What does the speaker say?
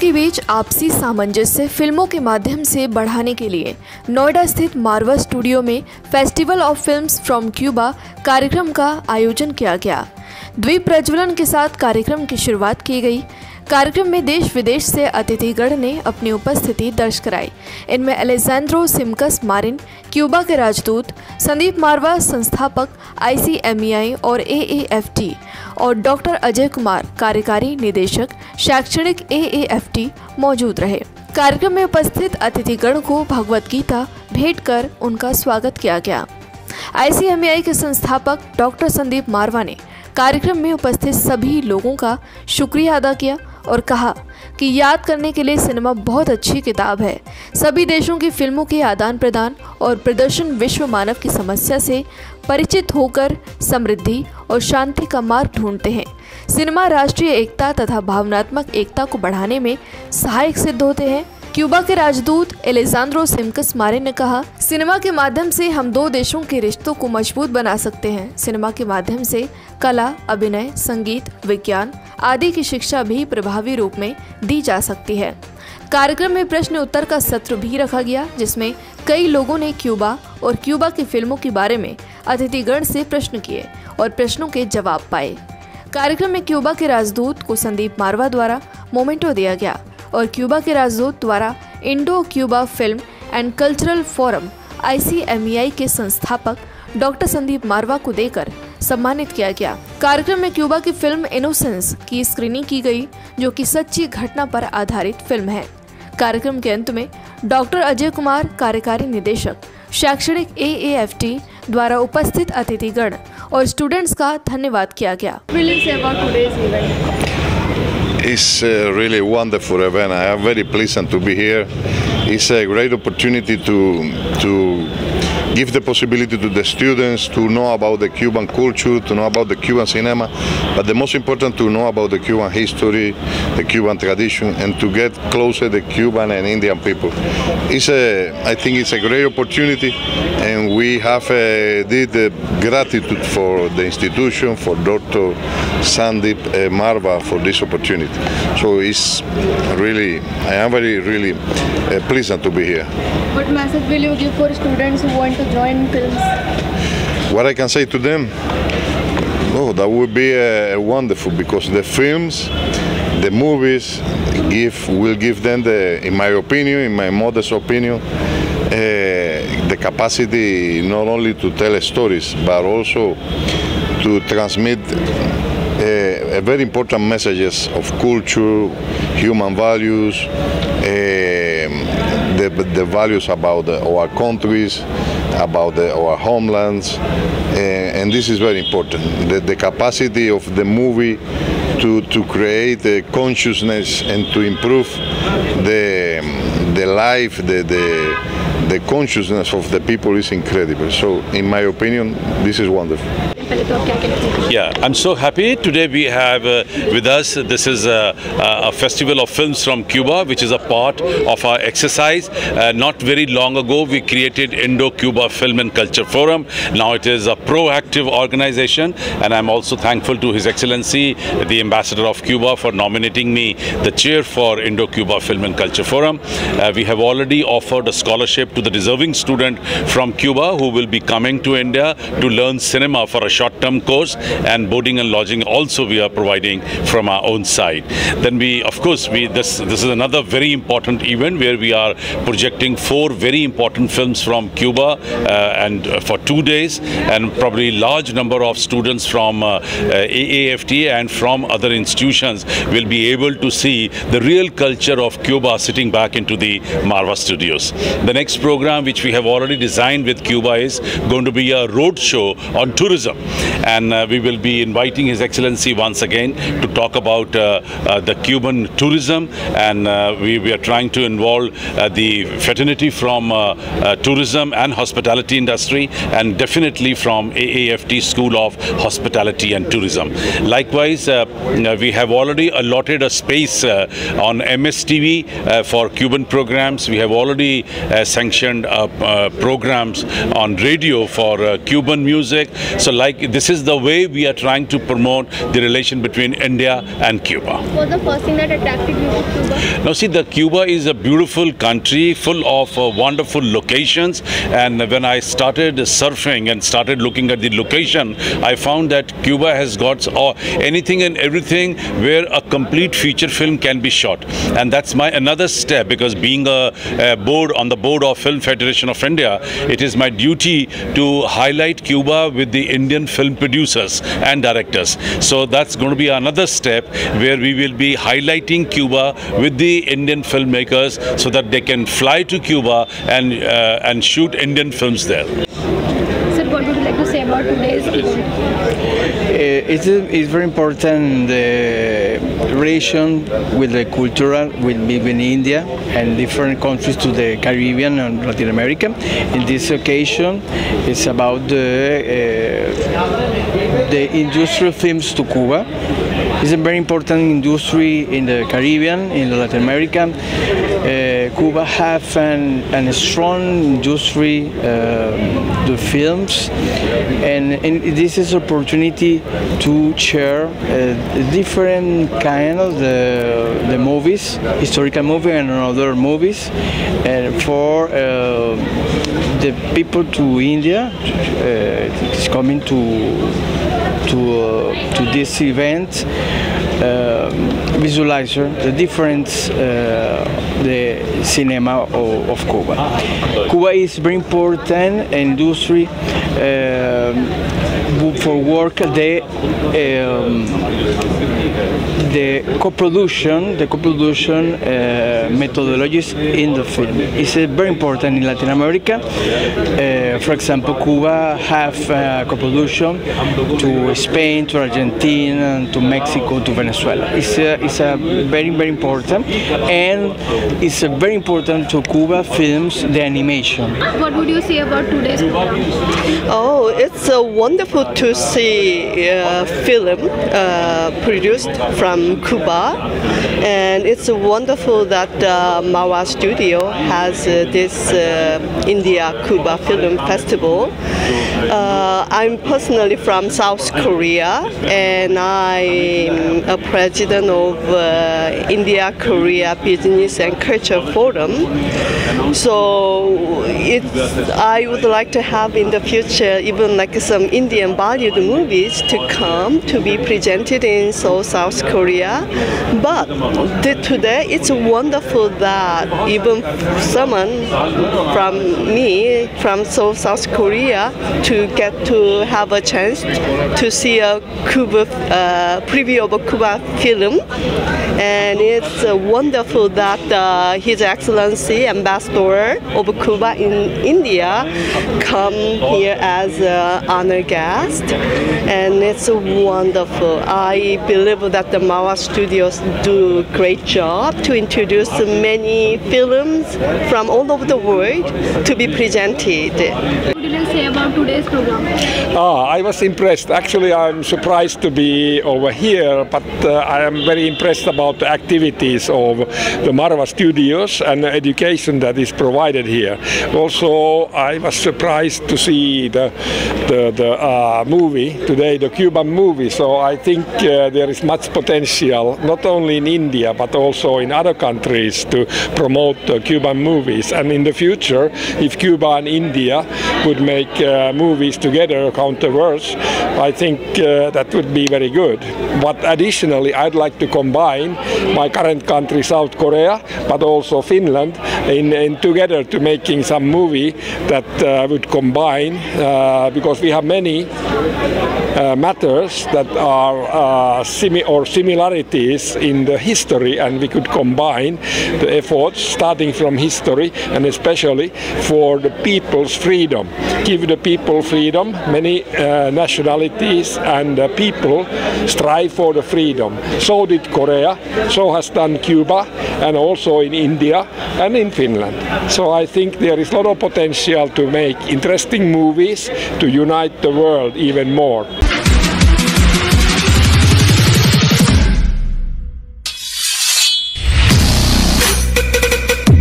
के बीच आपसी सामंजस्य फिल्मों के माध्यम से बढ़ाने के लिए नोएडा स्थित मारवा स्टूडियो में festival of films from Cuba कार्यक्रम का आयोजन किया गया। द्वीप प्रज्वलन के साथ कार्यक्रम की शुरुआत की गई। कार्यक्रम में देश विदेश से अतिथिगण ने अपनी उपस्थिति दर्ज कराई। इनमें अलेजांद्रो सिमकस मारिन, क्यूबा के राजदूत, संदीप मारवा, संस्थापक ICMEI और AAFT, और डॉक्टर अजय कुमार, कार्यकारी निदेशक शैक्षणिक AAFT मौजूद रहे। कार्यक्रम में उपस्थित अतिथिगण को भगवत गीता भेंट कर उनका स्वागत किया गया। ICMEI के संस्थापक डॉक्टर संदीप मारवा ने कार्यक्रम में उपस्थित सभी लोगों का शुक्रिया अदा किया और कहा कि याद करने के लिए सिनेमा बहुत अच्छी किताब है। सभी देशों की फिल्मों के आदान प्रदान और प्रदर्शन विश्व मानव की समस्या से परिचित होकर समृद्धि और शांति का मार्ग ढूंढते हैं। सिनेमा राष्ट्रीय एकता तथा भावनात्मक एकता को बढ़ाने में सहायक सिद्ध होते हैं। क्यूबा के राजदूत अलेजांद्रो सिमकस मारिन ने कहा, सिनेमा के माध्यम से हम दो देशों के रिश्तों को मजबूत बना सकते हैं। सिनेमा के माध्यम से कला, अभिनय, संगीत, विज्ञान आदि की शिक्षा भी प्रभावी रूप में दी जा सकती है। कार्यक्रम में प्रश्न उत्तर का सत्र भी रखा गया, जिसमें कई लोगों ने क्यूबा और क्यूबा की फिल्मों के बारे में अतिथिगण से प्रश्न किए और प्रश्नों के जवाब पाए। कार्यक्रम में क्यूबा के राजदूत को संदीप मारवा द्वारा मोमेंटो दिया गया और क्यूबा के राजदूत द्वारा Indo Cuba film and cultural forum ICMEI के संस्थापक डॉक्टर संदीप मारवा को देकर सम्मानित किया गया। कार्यक्रम में क्यूबा की फिल्म इनोसेंस की स्क्रीनिंग की गई, जो कि सच्ची घटना पर आधारित फिल्म है। कार्यक्रम के अंत में डॉक्टर अजय कुमार, कार्यकारी निदेशक शैक्षणिक AAFT द्वारा उपस्थित अतिथिगण और स्टूडेंट्स का धन्यवाद किया गया। It's a really wonderful event. I am very pleased to be here. It's a great opportunity to give the possibility to the students to know about the Cuban culture, to know about the Cuban cinema, but the most important to know about the Cuban history, the Cuban tradition, and to get closer the Cuban and Indian people. I think it's a great opportunity, and we have gratitude for the institution, for Dr. Sandeep Marwah for this opportunity. So it's really, I am really pleased to be here. What message will you give for students who want to join films? What I can say to them? Oh, that would be wonderful, because the films, the movies will give them, in my opinion, in my modest opinion, the capacity not only to tell stories, but also to transmit very important messages of culture, human values, the values about our countries, about our homelands, and this is very important. The capacity of the movie to create the consciousness and to improve the life, the consciousness of the people is incredible. So, in my opinion, this is wonderful. Yeah, I'm so happy. Today we have with us, this is a festival of films from Cuba, which is a part of our exercise. Not very long ago, we created Indo-Cuba Film and Culture Forum. Now it is a proactive organization, and I'm also thankful to His Excellency, the Ambassador of Cuba, for nominating me the chair for Indo-Cuba Film and Culture Forum. We have already offered a scholarship to the deserving student from Cuba who will be coming to India to learn cinema for a short-term course, and boarding and lodging also we are providing from our own side. Then this is another very important event where we are projecting 4 very important films from Cuba and for 2 days, and probably large number of students from AAFT and from other institutions will be able to see the real culture of Cuba sitting back into the Marwah studios. The next program, which we have already designed with Cuba, is going to be a road show on tourism, and we will be inviting His Excellency once again to talk about the Cuban tourism, and we are trying to involve the fraternity from tourism and hospitality industry, and definitely from AAFT School of Hospitality and Tourism. Likewise, we have already allotted a space on MSTV for Cuban programs. We have already sanctioned programs on radio for Cuban music. So like this is the way we are trying to promote the relation between India and Cuba. What was the first thing that attracted you to Cuba? Now see, Cuba is a beautiful country full of wonderful locations, and when I started surfing and started looking at the location, I found that Cuba has got anything and everything where a complete feature film can be shot. And that's my another step, because being on the board of Film Federation of India, it is my duty to highlight Cuba with the Indian film producers and directors. So that's going to be another step where we will be highlighting Cuba with the Indian filmmakers so that they can fly to Cuba and shoot Indian films there. Sir, what would you like to say about today's event? It's very important, the relation with the cultural between India and different countries to the Caribbean and Latin America. In this occasion, it's about the industrial films to Cuba. It's a very important industry in the Caribbean, in Latin America. Cuba have a strong industry, the films, and this is an opportunity to share different kind of the movies, historical movie and other movies, and for the people to India is coming to this event, visualize the difference, the cinema of Cuba. Cuba is very important industry for work, the co-production methodologies in the film. It's very important in Latin America. For example, Cuba have co-production to Spain, to Argentina, to Mexico, to Venezuela. It's a very, very important, and it's very important to Cuba films, the animation. What would you say about today's program? Oh, it's wonderful to see a film produced from Cuba, and it's wonderful that Marwah Studio has this India-Cuba Film Festival. I'm personally from South Korea, and I'm a president of India-Korea Business and Culture Forum. So I would like to have in the future even like some Indian Bollywood movies to come to be presented in Seoul, South Korea. But today it's wonderful that even someone from me from Seoul, South Korea to get to have a chance to see a Cuba preview of a Cuba film, and it's wonderful that His Excellency Ambassador of Cuba in India come here as an honored guest, and it's wonderful. I believe that the Marwah Studios do a great job to introduce many films from all over the world to be presented. What would you like to say about today's program? I was impressed. Actually, I'm surprised to be over here, but I am very impressed about the activities of the Marwah Studios and the education that is provided here. Also, I was surprised to see the movie today, the Cuban movie. So I think there is much potential, not only in India, but also in other countries to promote Cuban movies. And in the future, if Cuba and India would make movies together, counterverse, I think that would be very good. But additionally, I'd like to combine my current country, South Korea, but also Finland, in together to making some movie that would combine, because we have many matters that are similarities in the history, and we could combine the efforts starting from history and especially for the people's freedom. Give the people freedom. Many nationalities and people strive for the freedom. So did Korea, so has done Cuba, and also in India and in Finland. So I think there is a lot of potential to make interesting movies to unite the world even more.